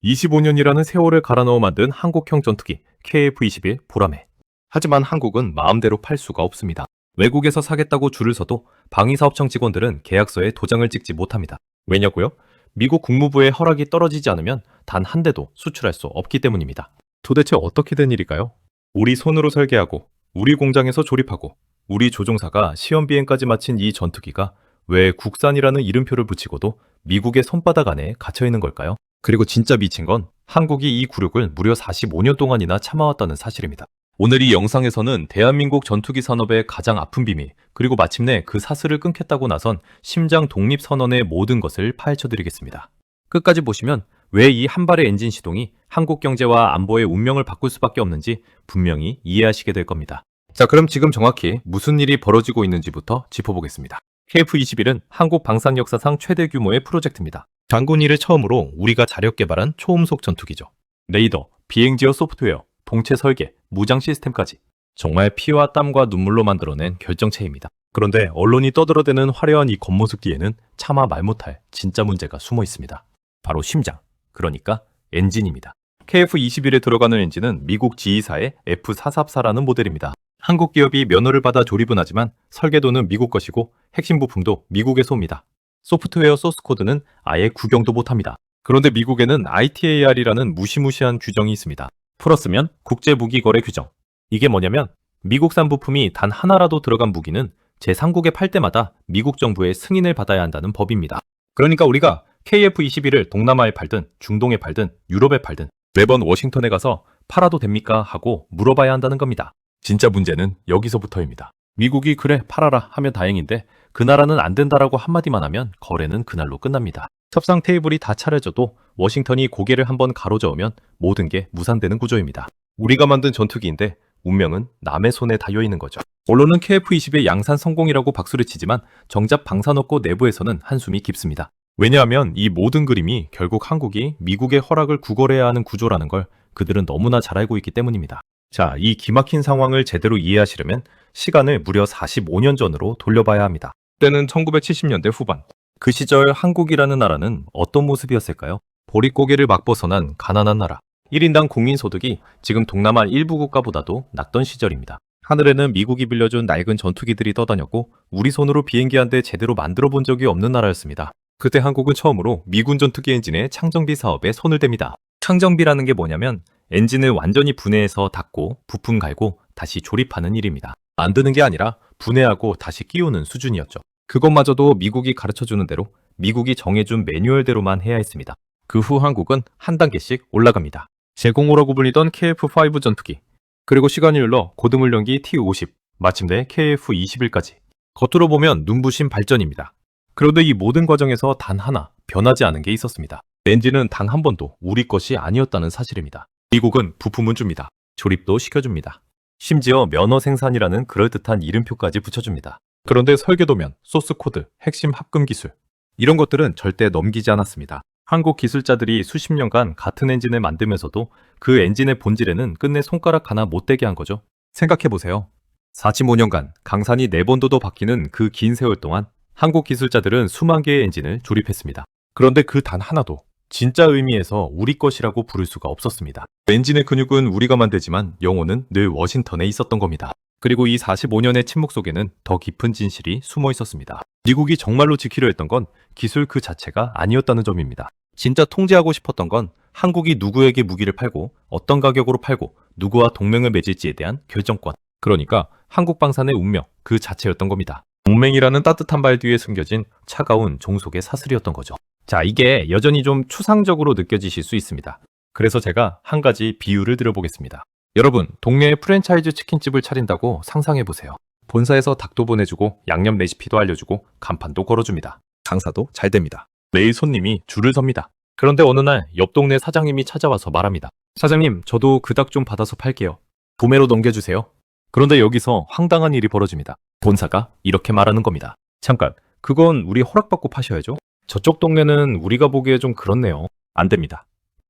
25년이라는 세월을 갈아 넣어 만든 한국형 전투기 KF-21 보라매. 하지만 한국은 마음대로 팔 수가 없습니다. 외국에서 사겠다고 줄을 서도 방위사업청 직원들은 계약서에 도장을 찍지 못합니다. 왜냐고요? 미국 국무부의 허락이 떨어지지 않으면 단 한 대도 수출할 수 없기 때문입니다. 도대체 어떻게 된 일일까요? 우리 손으로 설계하고 우리 공장에서 조립하고 우리 조종사가 시험 비행까지 마친 이 전투기가 왜 국산이라는 이름표를 붙이고도 미국의 손바닥 안에 갇혀 있는 걸까요? 그리고 진짜 미친 건 한국이 이 굴욕을 무려 45년 동안이나 참아왔다는 사실입니다. 오늘 이 영상에서는 대한민국 전투기 산업의 가장 아픈 비밀, 그리고 마침내 그 사슬을 끊겠다고 나선 심장 독립선언의 모든 것을 파헤쳐드리겠습니다. 끝까지 보시면 왜 이 한 발의 엔진 시동이 한국 경제와 안보의 운명을 바꿀 수밖에 없는지 분명히 이해하시게 될 겁니다. 자, 그럼 지금 정확히 무슨 일이 벌어지고 있는지부터 짚어보겠습니다. KF-21은 한국 방산 역사상 최대 규모의 프로젝트입니다. 장군 이래 처음으로 우리가 자력 개발한 초음속 전투기죠. 레이더, 비행지어 소프트웨어, 동체 설계, 무장 시스템까지 정말 피와 땀과 눈물로 만들어낸 결정체입니다. 그런데 언론이 떠들어대는 화려한 이 겉모습 뒤에는 차마 말 못할 진짜 문제가 숨어 있습니다. 바로 심장, 그러니까 엔진입니다. KF-21에 들어가는 엔진은 미국 지휘사의 F444라는 모델입니다. 한국 기업이 면허를 받아 조립은 하지만 설계도는 미국 것이고 핵심 부품도 미국에서 옵니다. 소프트웨어 소스 코드는 아예 구경도 못합니다. 그런데 미국에는 ITAR이라는 무시무시한 규정이 있습니다. 풀었으면 국제무기거래 규정. 이게 뭐냐면 미국산 부품이 단 하나라도 들어간 무기는 제3국에 팔 때마다 미국 정부의 승인을 받아야 한다는 법입니다. 그러니까 우리가 KF-21을 동남아에 팔든 중동에 팔든 유럽에 팔든 매번 워싱턴에 가서 팔아도 됩니까? 하고 물어봐야 한다는 겁니다. 진짜 문제는 여기서부터입니다. 미국이 그래 팔아라 하면 다행인데 그 나라는 안 된다라고 한마디만 하면 거래는 그날로 끝납니다. 협상 테이블이 다 차려져도 워싱턴이 고개를 한번 가로저으면 모든 게 무산되는 구조입니다. 우리가 만든 전투기인데 운명은 남의 손에 달려있는 거죠. 언론은 KF-21의 양산 성공이라고 박수를 치지만 정작 방산업고 내부에서는 한숨이 깊습니다. 왜냐하면 이 모든 그림이 결국 한국이 미국의 허락을 구걸해야 하는 구조라는 걸 그들은 너무나 잘 알고 있기 때문입니다. 자, 이 기막힌 상황을 제대로 이해하시려면 시간을 무려 45년 전으로 돌려봐야 합니다. 때는 1970년대 후반. 그 시절 한국이라는 나라는 어떤 모습이었을까요? 보릿고개를 막 벗어난 가난한 나라. 1인당 국민소득이 지금 동남아 일부 국가보다도 낮던 시절입니다. 하늘에는 미국이 빌려준 낡은 전투기들이 떠다녔고 우리 손으로 비행기 한 대 제대로 만들어 본 적이 없는 나라였습니다. 그때 한국은 처음으로 미군 전투기 엔진의 창정비 사업에 손을 댑니다. 창정비라는 게 뭐냐면 엔진을 완전히 분해해서 닫고 부품 갈고 다시 조립하는 일입니다. 만드는 게 아니라 분해하고 다시 끼우는 수준이었죠. 그것마저도 미국이 가르쳐주는 대로 미국이 정해준 매뉴얼대로만 해야 했습니다. 그 후 한국은 한 단계씩 올라갑니다. 제공호라고 불리던 KF-5 전투기, 그리고 시간이 흘러 고등훈련기 T-50, 마침내 KF-21까지. 겉으로 보면 눈부신 발전입니다. 그런데 이 모든 과정에서 단 하나 변하지 않은 게 있었습니다. 엔진은 단 한 번도 우리 것이 아니었다는 사실입니다. 미국은 부품은 줍니다. 조립도 시켜줍니다. 심지어 면허 생산이라는 그럴듯한 이름표까지 붙여줍니다. 그런데 설계도면, 소스 코드, 핵심 합금 기술 이런 것들은 절대 넘기지 않았습니다. 한국 기술자들이 수십 년간 같은 엔진을 만들면서도 그 엔진의 본질에는 끝내 손가락 하나 못 대게 한 거죠. 생각해보세요. 45년간 강산이 4번도도 바뀌는 그 긴 세월 동안 한국 기술자들은 수만 개의 엔진을 조립했습니다. 그런데 그 단 하나도 진짜 의미에서 우리 것이라고 부를 수가 없었습니다. 엔진의 근육은 우리가 만들지만 영혼은 늘 워싱턴에 있었던 겁니다. 그리고 이 45년의 침묵 속에는 더 깊은 진실이 숨어 있었습니다. 미국이 정말로 지키려 했던 건 기술 그 자체가 아니었다는 점입니다. 진짜 통제하고 싶었던 건 한국이 누구에게 무기를 팔고 어떤 가격으로 팔고 누구와 동맹을 맺을지에 대한 결정권. 그러니까 한국 방산의 운명 그 자체였던 겁니다. 동맹이라는 따뜻한 발 뒤에 숨겨진 차가운 종속의 사슬이었던 거죠. 자, 이게 여전히 좀 추상적으로 느껴지실 수 있습니다. 그래서 제가 한 가지 비유를 드려보겠습니다. 여러분, 동네에 프랜차이즈 치킨집을 차린다고 상상해보세요. 본사에서 닭도 보내주고 양념 레시피도 알려주고 간판도 걸어줍니다. 장사도 잘 됩니다. 매일 손님이 줄을 섭니다. 그런데 어느 날 옆 동네 사장님이 찾아와서 말합니다. 사장님, 저도 그 닭 좀 받아서 팔게요. 도매로 넘겨주세요. 그런데 여기서 황당한 일이 벌어집니다. 본사가 이렇게 말하는 겁니다. 잠깐, 그건 우리 허락받고 파셔야죠. 저쪽 동네는 우리가 보기에 좀 그렇네요. 안 됩니다.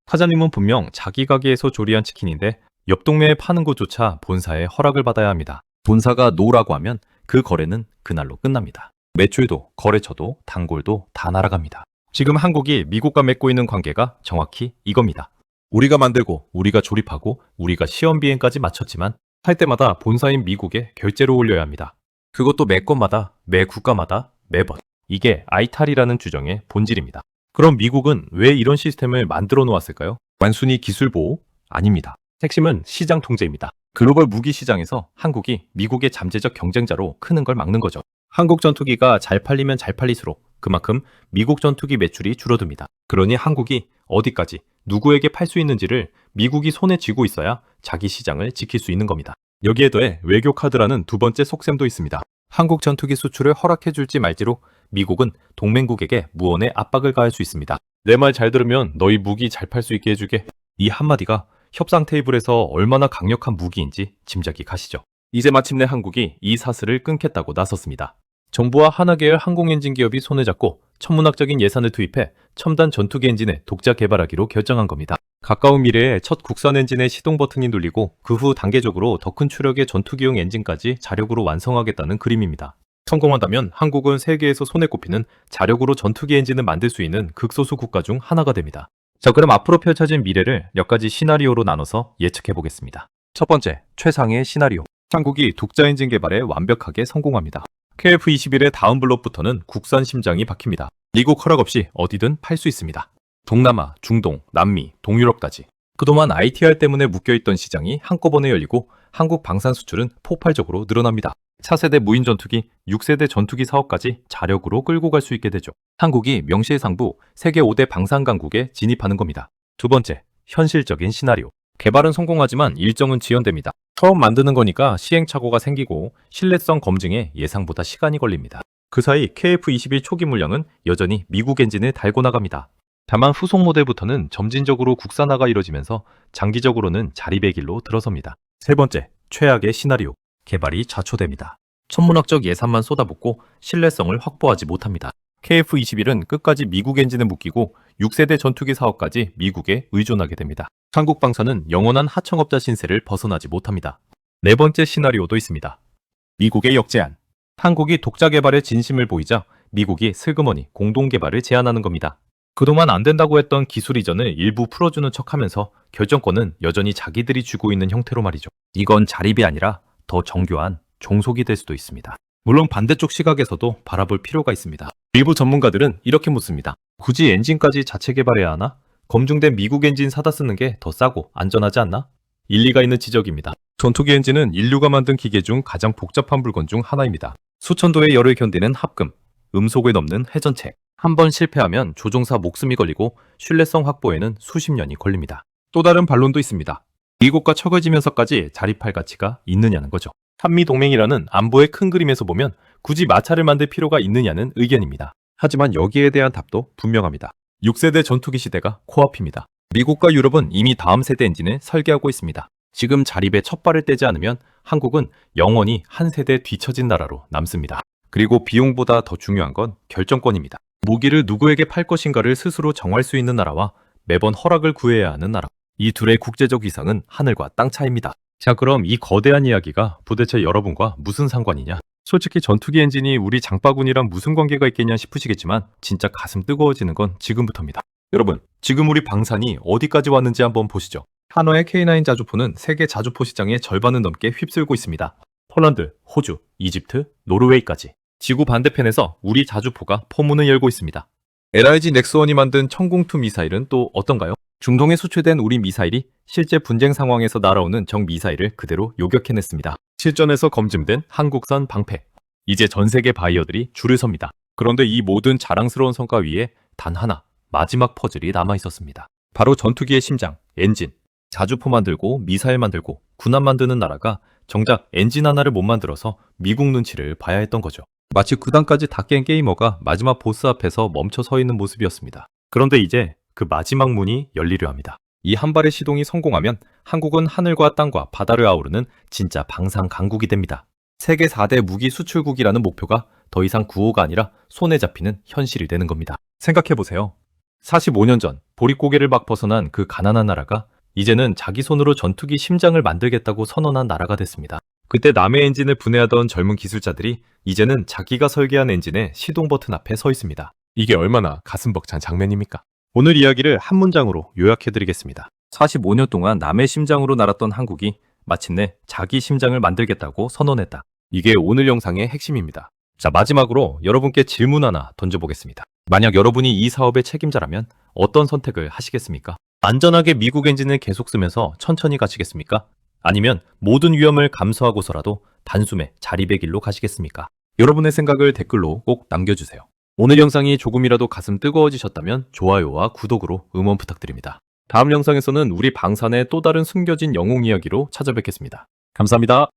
사장님은 분명 자기 가게에서 조리한 치킨인데 옆 동네에 파는 곳조차 본사의 허락을 받아야 합니다. 본사가 노라고 하면 그 거래는 그날로 끝납니다. 매출도, 거래처도, 단골도 다 날아갑니다. 지금 한국이 미국과 맺고 있는 관계가 정확히 이겁니다. 우리가 만들고, 우리가 조립하고, 우리가 시험 비행까지 마쳤지만 할 때마다 본사인 미국에 결제로 올려야 합니다. 그것도 매 건마다, 매 국가마다, 매번. 이게 아이탈이라는 주정의 본질입니다. 그럼 미국은 왜 이런 시스템을 만들어 놓았을까요? 단순히 기술 보호? 아닙니다. 핵심은 시장 통제입니다. 글로벌 무기 시장에서 한국이 미국의 잠재적 경쟁자로 크는 걸 막는 거죠. 한국 전투기가 잘 팔리면 잘 팔릴수록 그만큼 미국 전투기 매출이 줄어듭니다. 그러니 한국이 어디까지 누구에게 팔 수 있는지를 미국이 손에 쥐고 있어야 자기 시장을 지킬 수 있는 겁니다. 여기에 더해 외교 카드라는 두 번째 속셈도 있습니다. 한국 전투기 수출을 허락해줄지 말지로 미국은 동맹국에게 무언의 압박을 가할 수 있습니다. 내 말 잘 들으면 너희 무기 잘 팔 수 있게 해주게. 이 한마디가 협상 테이블에서 얼마나 강력한 무기인지 짐작이 가시죠. 이제 마침내 한국이 이 사슬을 끊겠다고 나섰습니다. 정부와 하나계열 항공엔진 기업이 손을 잡고 천문학적인 예산을 투입해 첨단 전투기 엔진을 독자 개발하기로 결정한 겁니다. 가까운 미래에 첫 국산 엔진의 시동 버튼이 눌리고 그 후 단계적으로 더 큰 추력의 전투기용 엔진까지 자력으로 완성하겠다는 그림입니다. 성공한다면 한국은 세계에서 손에 꼽히는 자력으로 전투기 엔진을 만들 수 있는 극소수 국가 중 하나가 됩니다. 자, 그럼 앞으로 펼쳐진 미래를 몇 가지 시나리오로 나눠서 예측해 보겠습니다. 첫 번째, 최상의 시나리오. 한국이 독자 엔진 개발에 완벽하게 성공합니다. KF-21의 다음 블록부터는 국산 심장이 박힙니다. 미국 허락 없이 어디든 팔 수 있습니다. 동남아, 중동, 남미, 동유럽까지. 그동안 ITR 때문에 묶여있던 시장이 한꺼번에 열리고 한국 방산 수출은 폭발적으로 늘어납니다. 4세대 무인 전투기, 6세대 전투기 사업까지 자력으로 끌고 갈 수 있게 되죠. 한국이 명실상부 세계 5대 방산 강국에 진입하는 겁니다. 두 번째, 현실적인 시나리오. 개발은 성공하지만 일정은 지연됩니다. 처음 만드는 거니까 시행착오가 생기고 신뢰성 검증에 예상보다 시간이 걸립니다. 그 사이 KF-21 초기 물량은 여전히 미국 엔진을 달고 나갑니다. 다만 후속 모델부터는 점진적으로 국산화가 이뤄지면서 장기적으로는 자립의 길로 들어섭니다. 세 번째, 최악의 시나리오. 개발이 좌초됩니다. 천문학적 예산만 쏟아붓고 신뢰성을 확보하지 못합니다. KF-21은 끝까지 미국 엔진에 묶이고 6세대 전투기 사업까지 미국에 의존하게 됩니다. 한국 방산은 영원한 하청업자 신세를 벗어나지 못합니다. 네 번째 시나리오도 있습니다. 미국의 역제안. 한국이 독자 개발에 진심을 보이자 미국이 슬그머니 공동 개발을 제안하는 겁니다. 그동안 안 된다고 했던 기술 이전을 일부 풀어주는 척하면서 결정권은 여전히 자기들이 쥐고 있는 형태로 말이죠. 이건 자립이 아니라 더 정교한 종속이 될 수도 있습니다. 물론 반대쪽 시각에서도 바라볼 필요가 있습니다. 일부 전문가들은 이렇게 묻습니다. 굳이 엔진까지 자체 개발해야 하나? 검증된 미국 엔진 사다 쓰는 게 더 싸고 안전하지 않나? 일리가 있는 지적입니다. 전투기 엔진은 인류가 만든 기계 중 가장 복잡한 물건 중 하나입니다. 수천 도의 열을 견디는 합금, 음속을 넘는 회전체. 한 번 실패하면 조종사 목숨이 걸리고 신뢰성 확보에는 수십 년이 걸립니다. 또 다른 반론도 있습니다. 미국과 척을 지면서까지 자립할 가치가 있느냐는 거죠. 한미동맹이라는 안보의 큰 그림에서 보면 굳이 마찰을 만들 필요가 있느냐는 의견입니다. 하지만 여기에 대한 답도 분명합니다. 6세대 전투기 시대가 코앞입니다. 미국과 유럽은 이미 다음 세대 엔진을 설계하고 있습니다. 지금 자립에 첫 발을 떼지 않으면 한국은 영원히 한 세대 뒤처진 나라로 남습니다. 그리고 비용보다 더 중요한 건 결정권입니다. 무기를 누구에게 팔 것인가를 스스로 정할 수 있는 나라와 매번 허락을 구해야 하는 나라. 이 둘의 국제적 위상은 하늘과 땅 차이입니다. 자, 그럼 이 거대한 이야기가 도대체 여러분과 무슨 상관이냐? 솔직히 전투기 엔진이 우리 장바구니랑 무슨 관계가 있겠냐 싶으시겠지만 진짜 가슴 뜨거워지는 건 지금부터입니다. 여러분, 지금 우리 방산이 어디까지 왔는지 한번 보시죠. 한화의 K9 자주포는 세계 자주포 시장의 절반을 넘게 휩쓸고 있습니다. 폴란드, 호주, 이집트, 노르웨이까지. 지구 반대편에서 우리 자주포가 포문을 열고 있습니다. LIG 넥스원이 만든 천공투 미사일은 또 어떤가요? 중동에 수출된 우리 미사일이 실제 분쟁 상황에서 날아오는 적 미사일을 그대로 요격해냈습니다. 실전에서 검증된 한국산 방패. 이제 전 세계 바이어들이 줄을 섭니다. 그런데 이 모든 자랑스러운 성과 위에 단 하나, 마지막 퍼즐이 남아있었습니다. 바로 전투기의 심장, 엔진. 자주포 만들고 미사일 만들고 군함 만드는 나라가 정작 엔진 하나를 못 만들어서 미국 눈치를 봐야 했던 거죠. 마치 9단까지 다 깬 게이머가 마지막 보스 앞에서 멈춰 서 있는 모습이었습니다. 그런데 이제 그 마지막 문이 열리려 합니다. 이 한 발의 시동이 성공하면 한국은 하늘과 땅과 바다를 아우르는 진짜 방산 강국이 됩니다. 세계 4대 무기 수출국이라는 목표가 더 이상 구호가 아니라 손에 잡히는 현실이 되는 겁니다. 생각해보세요. 45년 전 보릿고개를 막 벗어난 그 가난한 나라가 이제는 자기 손으로 전투기 심장을 만들겠다고 선언한 나라가 됐습니다. 그때 남의 엔진을 분해하던 젊은 기술자들이 이제는 자기가 설계한 엔진의 시동 버튼 앞에 서 있습니다. 이게 얼마나 가슴 벅찬 장면입니까? 오늘 이야기를 한 문장으로 요약해드리겠습니다. 45년 동안 남의 심장으로 날았던 한국이 마침내 자기 심장을 만들겠다고 선언했다. 이게 오늘 영상의 핵심입니다. 자, 마지막으로 여러분께 질문 하나 던져보겠습니다. 만약 여러분이 이 사업의 책임자라면 어떤 선택을 하시겠습니까? 안전하게 미국 엔진을 계속 쓰면서 천천히 가시겠습니까? 아니면 모든 위험을 감수하고서라도 단숨에 자립의 길로 가시겠습니까? 여러분의 생각을 댓글로 꼭 남겨주세요. 오늘 영상이 조금이라도 가슴 뜨거워지셨다면 좋아요와 구독으로 응원 부탁드립니다. 다음 영상에서는 우리 방산의 또 다른 숨겨진 영웅 이야기로 찾아뵙겠습니다. 감사합니다.